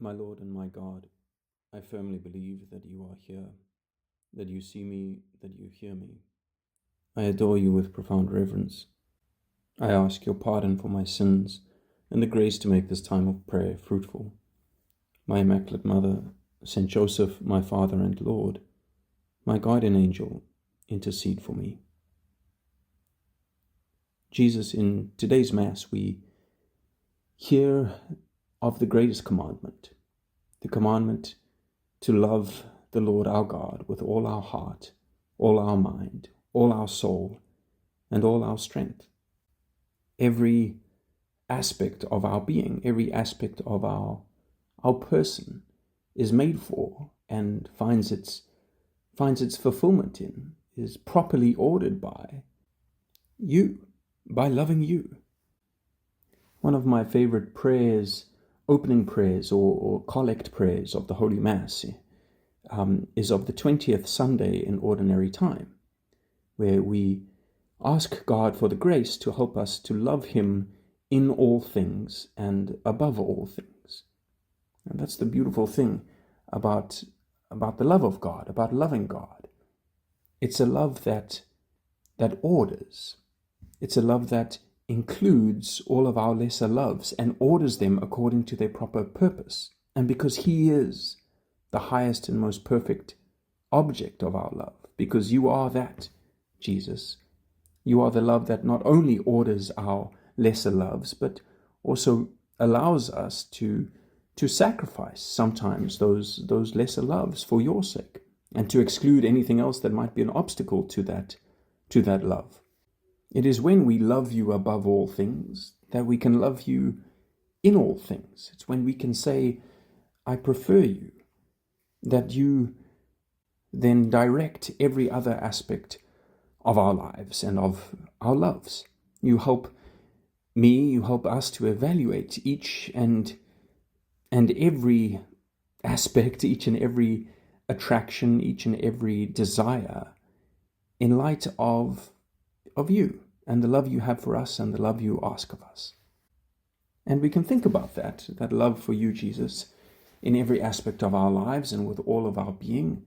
My Lord and my God, I firmly believe that you are here, that you see me, that you hear me. I adore you with profound reverence. I ask your pardon for my sins and the grace to make this time of prayer fruitful. My Immaculate Mother, Saint Joseph, my Father and Lord, my guardian angel, intercede for me. Jesus, in today's Mass, we hear of the greatest commandment, the commandment to love the Lord our God with all our heart, all our mind, all our soul, and all our strength. Every aspect of our being, every aspect of our person is made for and finds its fulfillment in, is properly ordered by you, by loving you. One of my favorite prayers, opening prayers or collect prayers of the Holy Mass, is of the 20th Sunday in Ordinary Time, where we ask God for the grace to help us to love Him in all things and above all things. And that's the beautiful thing about the love of God, about loving God. It's a love that orders. It's a love that includes all of our lesser loves and orders them according to their proper purpose. And because He is the highest and most perfect object of our love, because you are that, Jesus. You are the love that not only orders our lesser loves, but also allows us to sacrifice sometimes those lesser loves for your sake, and to exclude anything else that might be an obstacle to that love. It is when we love you above all things that we can love you in all things. It's when we can say, I prefer you, that you then direct every other aspect of our lives and of our loves. You help me, you help us to evaluate each and every aspect, each and every attraction, each and every desire in light of you and the love you have for us and the love you ask of us. And we can think about that love for you, Jesus, in every aspect of our lives and with all of our being,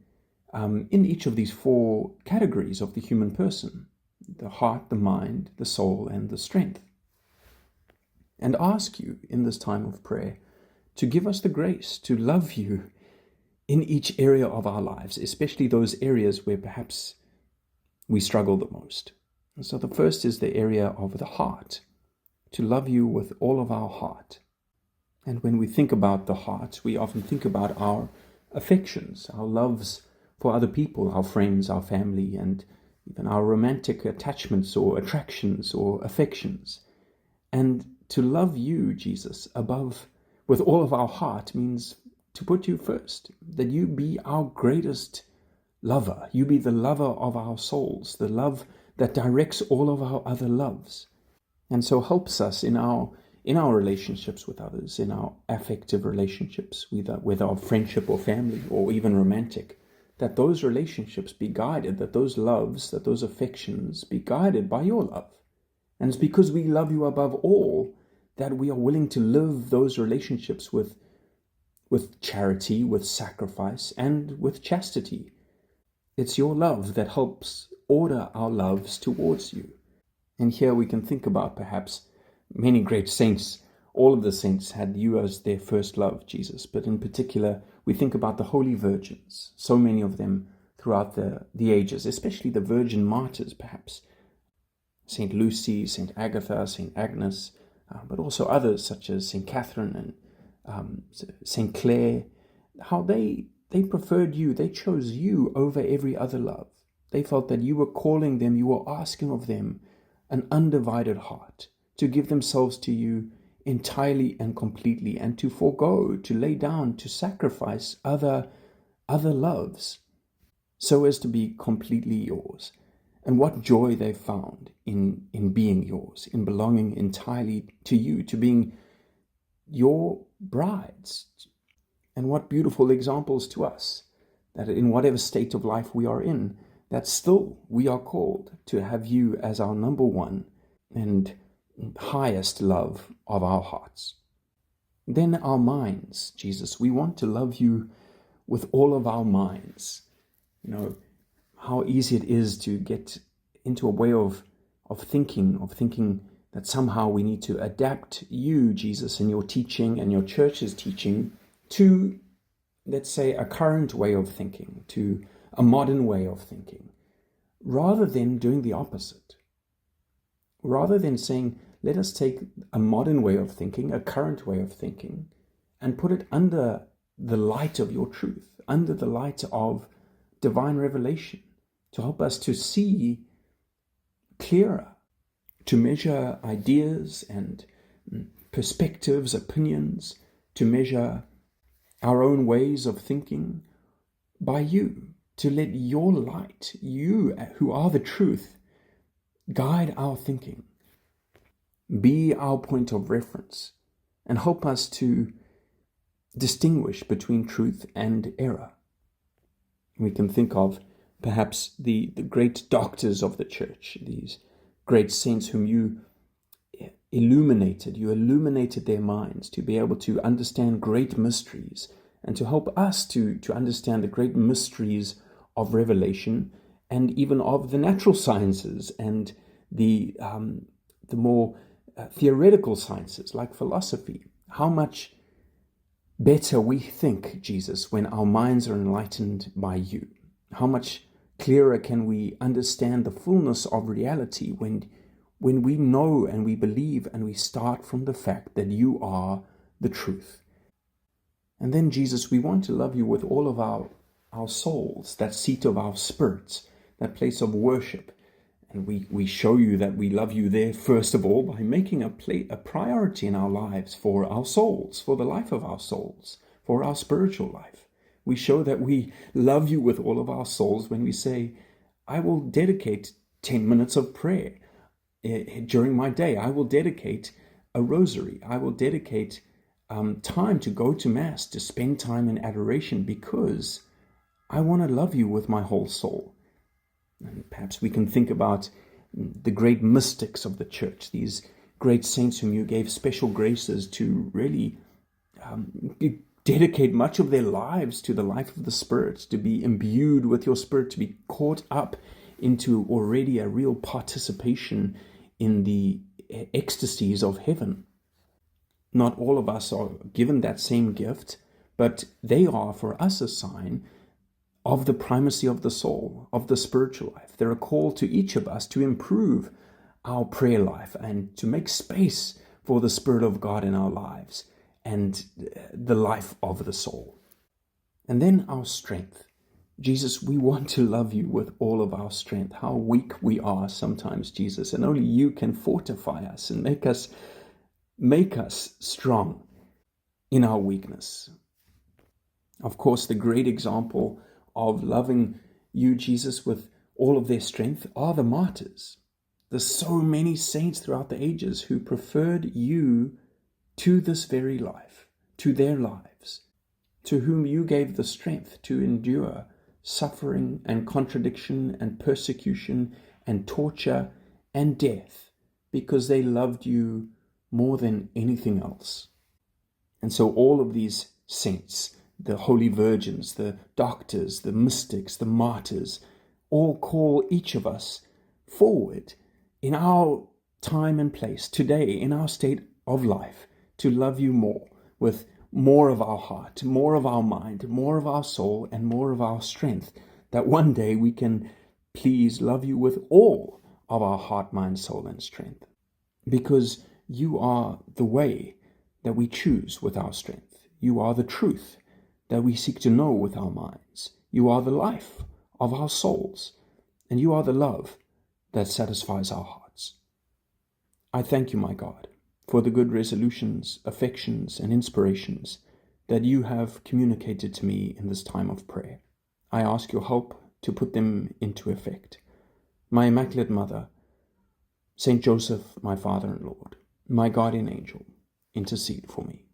in each of these four categories of the human person: the heart, the mind, the soul, and the strength. And ask you in this time of prayer to give us the grace to love you in each area of our lives, especially those areas where perhaps we struggle the most. And so the first is the area of the heart, to love you with all of our heart. And when we think about the heart, we often think about our affections, our loves for other people, our friends, our family, and even our romantic attachments or attractions or affections. And to love you, Jesus, above, with all of our heart, means to put you first, that you be our greatest lover. You be the lover of our souls, the love that directs all of our other loves, and so helps us in our relationships with others, in our affective relationships, whether of friendship or family or even romantic, that those relationships be guided, that those loves, that those affections be guided by your love. And it's because we love you above all that we are willing to live those relationships with charity, with sacrifice, and with chastity. It's your love that helps order our loves towards you. And here we can think about perhaps many great saints. All of the saints had you as their first love, Jesus. But in particular, we think about the holy virgins, so many of them throughout the ages, especially the virgin martyrs, perhaps. Saint Lucy, Saint Agatha, Saint Agnes, but also others such as Saint Catherine and Saint Clare, how they preferred you. They chose you over every other love. They felt that you were calling them, you were asking of them an undivided heart, to give themselves to you entirely and completely, and to forego, to lay down, to sacrifice other loves, so as to be completely yours. And what joy they found in being yours, in belonging entirely to you, to being your brides. And what beautiful examples to us, that in whatever state of life we are in, that still we are called to have you as our number one and highest love of our hearts. Then our minds, Jesus, we want to love you with all of our minds. You know, how easy it is to get into a way of thinking that somehow we need to adapt you, Jesus, and your teaching and your church's teaching to, let's say, a current way of thinking, to a modern way of thinking, rather than doing the opposite. Rather than saying, let us take a modern way of thinking, a current way of thinking, and put it under the light of your truth, under the light of divine revelation, to help us to see clearer, to measure ideas and perspectives, opinions, to measure our own ways of thinking by you, to let your light, you who are the truth, guide our thinking, be our point of reference, and help us to distinguish between truth and error. We can think of perhaps the great doctors of the church, these great saints whom you illuminated their minds to be able to understand great mysteries and to help us to understand the great mysteries of revelation and even of the natural sciences and the more theoretical sciences like philosophy. How much better we think, Jesus, when our minds are enlightened by you. How much clearer can we understand the fullness of reality when we know and we believe and we start from the fact that you are the truth. And then, Jesus, we want to love you with all of our souls, that seat of our spirits, that place of worship. And we show you that we love you there, first of all, by making a priority in our lives for our souls, for the life of our souls, for our spiritual life. We show that we love you with all of our souls when we say, I will dedicate 10 minutes of prayer during my day. I will dedicate a rosary. I will dedicate time to go to Mass, to spend time in adoration, because I want to love you with my whole soul. And perhaps we can think about the great mystics of the church, these great saints whom you gave special graces to really dedicate much of their lives to the life of the Spirit, to be imbued with your Spirit, to be caught up into already a real participation in the ecstasies of heaven. Not all of us are given that same gift, but they are for us a sign of the primacy of the soul, of the spiritual life. They're a call to each of us to improve our prayer life and to make space for the Spirit of God in our lives and the life of the soul. And then our strength. Jesus, we want to love you with all of our strength. How weak we are sometimes, Jesus, and only you can fortify us and make us strong in our weakness. Of course, the great example of loving you, Jesus, with all of their strength are the martyrs. There's so many saints throughout the ages who preferred you to this very life, to their lives, to whom you gave the strength to endure suffering and contradiction and persecution and torture and death, because they loved you more than anything else. And so all of these saints, the holy virgins, the doctors, the mystics, the martyrs, all call each of us forward in our time and place today, in our state of life, to love you more, with more of our heart, more of our mind, more of our soul, and more of our strength, that one day we can please love you with all of our heart, mind, soul, and strength. Because you are the way that we choose with our strength. You are the truth that we seek to know with our minds. You are the life of our souls, and you are the love that satisfies our hearts. I thank you, my God, for the good resolutions, affections, and inspirations that you have communicated to me in this time of prayer. I ask your help to put them into effect. My Immaculate Mother, Saint Joseph, my Father and Lord, my guardian angel, intercede for me.